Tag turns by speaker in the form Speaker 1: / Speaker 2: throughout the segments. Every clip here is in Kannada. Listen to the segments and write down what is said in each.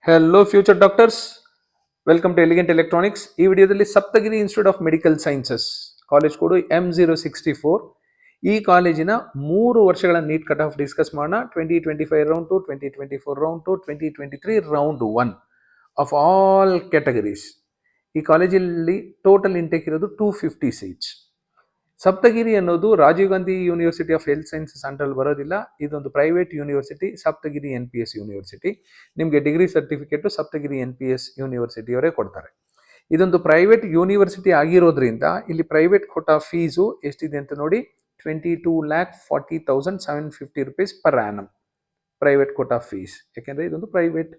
Speaker 1: Hello future doctors, welcome to elegant electronics. ಈ ವಿಡಿಯೋದಲ್ಲಿ Saptagiri institute of medical sciences, college code M064. ಈ ಕಾಲೇಜಿನ 3 ವರ್ಷಗಳ ನೀಟ್ ಕಟ್ ಆಫ್ ಡಿಸ್ಕಸ್ ಮಾಡೋಣ. 2025 round 2, 2024 round 2, 2023 round 1 of all categories. ಈ ಕಾಲೇಜಲ್ಲಿ ಟೋಟಲ್ ಇಂಟೇಕ್ ಇರೋದು 250 ಸೀಟ್ಸ್. ಸಪ್ತಗಿರಿ ಅನ್ನೋದು Rajiv Gandhi university of health sciences ಅಂಡರಲ್ಲಿ ಬರೋದಿಲ್ಲ. ಇದೊಂದು private university, Saptagiri NPS university. ನಿಮಗೆ ಡಿಗ್ರಿ ಸರ್ಟಿಫಿಕೇಟು ಸಪ್ತಗಿರಿ NPS ಯೂನಿವರ್ಸಿಟಿಯವರೇ ಕೊಡ್ತಾರೆ. ಇದೊಂದು ಪ್ರೈವೇಟ್ ಯೂನಿವರ್ಸಿಟಿ ಆಗಿರೋದ್ರಿಂದ ಇಲ್ಲಿ ಪ್ರೈವೇಟ್ ಕೋಟಾ ಫೀಸು ಎಷ್ಟಿದೆ ಅಂತ ನೋಡಿ, 22,40,750 rupees per annum private quota fees. ಯಾಕೆಂದರೆ ಇದೊಂದು ಪ್ರೈವೇಟ್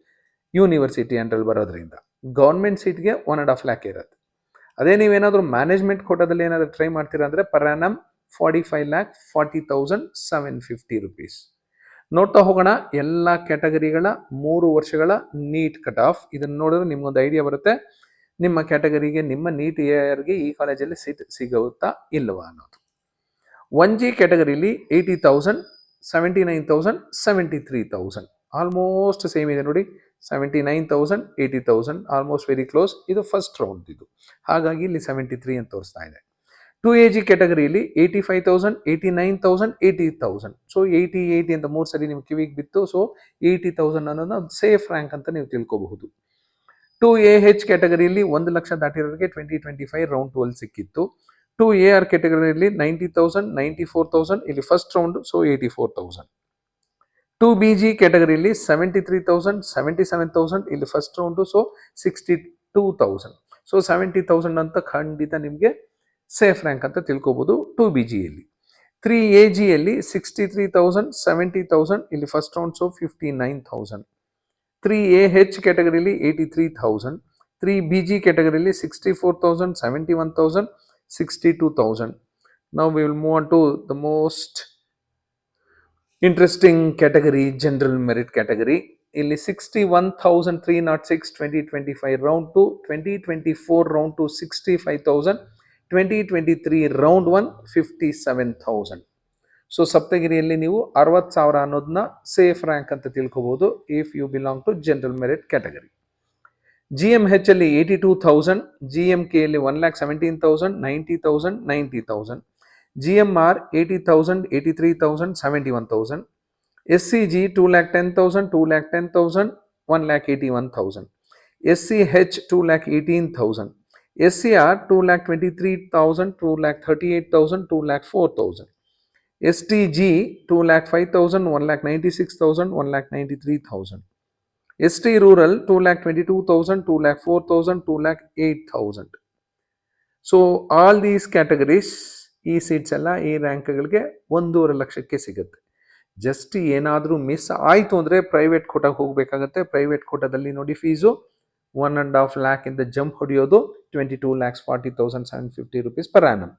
Speaker 1: ಯೂನಿವರ್ಸಿಟಿ ಅಂಡರಲ್ಲಿ ಬರೋದ್ರಿಂದ. ಗೌರ್ಮೆಂಟ್ ಸೀಟ್ಗೆ 1.5 lakh ಇರುತ್ತೆ. ಅದೇ ನೀವೇನಾದರೂ ಮ್ಯಾನೇಜ್ಮೆಂಟ್ ಕೋಟಾದಲ್ಲಿ ಏನಾದರೂ ಟ್ರೈ ಮಾಡ್ತೀರಾ ಅಂದರೆ ಪರ್ ಆ್ಯನಮ್ 45,40,750 rupees. ನೋಡ್ತಾ ಹೋಗೋಣ ಎಲ್ಲ ಕ್ಯಾಟಗರಿಗಳ 3 ವರ್ಷಗಳ ನೀಟ್ ಕಟ್ ಆಫ್. ಇದನ್ನು ನೋಡಿದ್ರೆ ನಿಮ್ಗೊಂದು ಐಡಿಯಾ ಬರುತ್ತೆ ನಿಮ್ಮ ಕ್ಯಾಟಗರಿಗೆ, ನಿಮ್ಮ ನೀಟ್ ಇಯರ್ಗೆ ಈ ಕಾಲೇಜಲ್ಲಿ ಸೀಟ್ ಸಿಗುತ್ತಾ ಇಲ್ವಾ ಅನ್ನೋದು. 1G ಕ್ಯಾಟಗರಿಲಿ 80,000, 79,000, 73,000 ಆಲ್ಮೋಸ್ಟ್ ಸೇಮ್ ಇದೆ ನೋಡಿ. 79,000, 80,000 ಆಲ್ಮೋಸ್ಟ್ ವೆರಿ ಕ್ಲೋಸ್. ಇದು ಫಸ್ಟ್ ರೌಂಡ್ ಇದು, ಹಾಗಾಗಿ ಇಲ್ಲಿ 73 ಅಂತ ತೋರಿಸ್ತಾ ಇದೆ. 2AG ಕ್ಯಾಟಗರಿಯಲ್ಲಿ 85,000, 89,000, 80,000. ಸೊ 80 ಅಂತ 3 ಸರಿ ನಿಮ್ಗೆ ಕಿವಿಗೆ ಬಿತ್ತು. ಸೊ 80,000 ಅನ್ನೋದು ಸೇಫ್ ರ್ಯಾಂಕ್ ಅಂತ ನೀವು ತಿಳ್ಕೋಬಹುದು. 2AH ಕ್ಯಾಟಗರಿಯಲ್ಲಿ 1 ಲಕ್ಷ ದಾಟಿರೋರಿಗೆ 2025 ರೌಂಡ್ 2 ಅಲ್ಲಿ ಸಿಕ್ಕಿತ್ತು. 2AR ಕ್ಯಾಟಗರಿಯಲ್ಲಿ 90,000, 94,000 ಇಲ್ಲಿ ಫಸ್ಟ್ ರೌಂಡ್, ಸೊ 84,000. 2BG ಕ್ಯಾಟಗರಿಯಲ್ಲಿ 73,000, 77,000 ಇಲ್ಲಿ ಫಸ್ಟ್ ರೌಂಡು, ಸೊ 62,000. ಸೊ 70,000 ಅಂತ ಖಂಡಿತ ನಿಮಗೆ ಸೇಫ್ ರ್ಯಾಂಕ್ ಅಂತ ತಿಳ್ಕೊಬೋದು 2BGಯಲ್ಲಿ. 3AGಯಲ್ಲಿ 63,000, 70,000 ಇಲ್ಲಿ first round, so 59,000. 3AH ಕ್ಯಾಟಗರಿಯಲ್ಲಿ 83,000. 3BG ಕ್ಯಾಟಗರಿಯಲ್ಲಿ 64,000, 71,000, 62,000. Now we will move on to the most interesting category, general merit category. ಇಲ್ಲಿ 61,306 2025 ರೌಂಡ್ 2, 2024 ರೌಂಡ್ 2 65,000, 2023 ರೌಂಡ್ 1 57,000. ಸೊ ಸಪ್ತಗಿರಿಯಲ್ಲಿ ನೀವು 60,000 ಅನ್ನೋದನ್ನ ಸೇಫ್ ರ್ಯಾಂಕ್ ಅಂತ ತಿಳ್ಕೊಬೋದು if you belong to general merit category. GMH ಅಲ್ಲಿ 82,000, GMKಯಲ್ಲಿ 1,17,000, 90,000, 90,000. GMR 80,000, 83,000, 71,000. SCG 2,10,000, 2,10,000, 1,81,000. SCH 2,18,000. SCR 2,23,000, 2,38,000, 2,04,000. STG 2,05,000, 1,96,000, 1,93,000. ST Rural 2,22,000, 2,04,000, 2,08,000. So all these categories, ಈ ಸೀಟ್ಸ್ ಎಲ್ಲ ಈ ರ್ಯಾಂಕ್ಗಳಿಗೆ 1.5 ಲಕ್ಷಕ್ಕೆ ಸಿಗುತ್ತೆ. ಜಸ್ಟ್ ಏನಾದರೂ ಮಿಸ್ ಆಯಿತು ಅಂದರೆ ಪ್ರೈವೇಟ್ ಕೋಟಾಗೆ ಹೋಗಬೇಕಾಗತ್ತೆ. ಪ್ರೈವೇಟ್ ಕೋಟಾದಲ್ಲಿ ನೋಡಿ ಫೀಸು 1.5 lakh ಇಂದ ಜಂಪ್ ಹೊಡೆಯೋದು 22,40,750 rupees ಪರ್ ಆ್ಯನಮ್.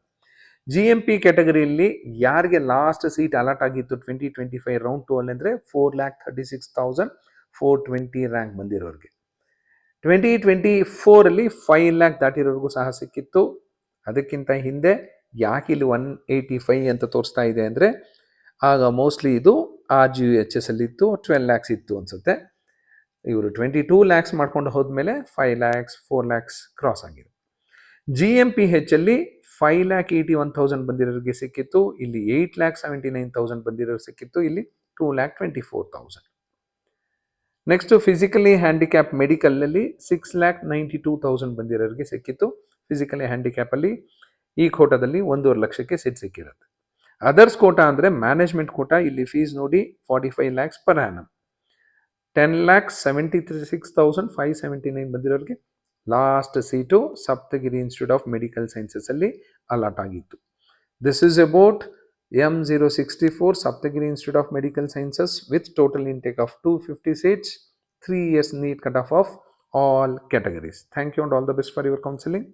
Speaker 1: GMP ಕ್ಯಾಟಗರಿಯಲ್ಲಿ ಯಾರಿಗೆ ಲಾಸ್ಟ್ ಸೀಟ್ ಅಲಾಟ್ ಆಗಿತ್ತು 2025 ರೌಂಡ್ 2 ಅಲ್ಲಿ ಅಂದರೆ 4,36,420 ರ್ಯಾಂಕ್ ಬಂದಿರೋರಿಗೆ. 2024 5 lakh ದಾಟಿರೋರಿಗೂ ಸಹ ಸಿಕ್ಕಿತ್ತು. ಅದಕ್ಕಿಂತ ಹಿಂದೆ ಯಾಕೆ ಇಲ್ಲಿ 185 ಅಂತ ತೋರಿಸ್ತಾ ಇದೆ ಅಂದರೆ ಆಗ ಮೋಸ್ಟ್ಲಿ ಇದು RGHS ಅಲ್ಲಿತ್ತು, 12 lakhs ಇತ್ತು ಅನಿಸುತ್ತೆ. ಇವರು 22 lakhs ಮಾಡ್ಕೊಂಡು ಹೋದ್ಮೇಲೆ 5 lakhs, 4 lakhs ಕ್ರಾಸ್ ಆಗಿದೆ. GMPH ಅಲ್ಲಿ 5,81,000 ಬಂದಿರೋರಿಗೆ ಸಿಕ್ಕಿತ್ತು. ಇಲ್ಲಿ 8,79,000 ಬಂದಿರೋರು ಸಿಕ್ಕಿತ್ತು. ಇಲ್ಲಿ 2,24,000. ನೆಕ್ಸ್ಟ್ ಫಿಸಿಕಲಿ ಹ್ಯಾಂಡಿಕ್ಯಾಪ್ ಮೆಡಿಕಲಲ್ಲಿ 6,92,000 ಬಂದಿರೋರಿಗೆ ಸಿಕ್ಕಿತ್ತು. ಫಿಸಿಕಲಿ ಹ್ಯಾಂಡಿಕ್ಯಾಪಲ್ಲಿ ಈ ಕೋಟಾದಲ್ಲಿ 1.5 ಲಕ್ಷಕ್ಕೆ ಸೀಟ್ ಸಿಕ್ಕಿರುತ್ತೆ. ಅದರ್ಸ್ ಕೋಟಾ ಅಂದರೆ ಮ್ಯಾನೇಜ್ಮೆಂಟ್ ಕೋಟಾ. ಇಲ್ಲಿ ಫೀಸ್ ನೋಡಿ 45 lakhs ಪರ್ ಆ್ಯನಮ್. 10,76,579 ಬಂದಿರೋರಿಗೆ last seat Saptagiri institute of medical sciences ಅಲ್ಲಿ ಅಲಾಟ್ ಆಗಿತ್ತು. This is about M064 Saptagiri institute of medical sciences with total intake of 250 seats, 3 years NEET cut off of all categories. Thank you and all the best for your counseling.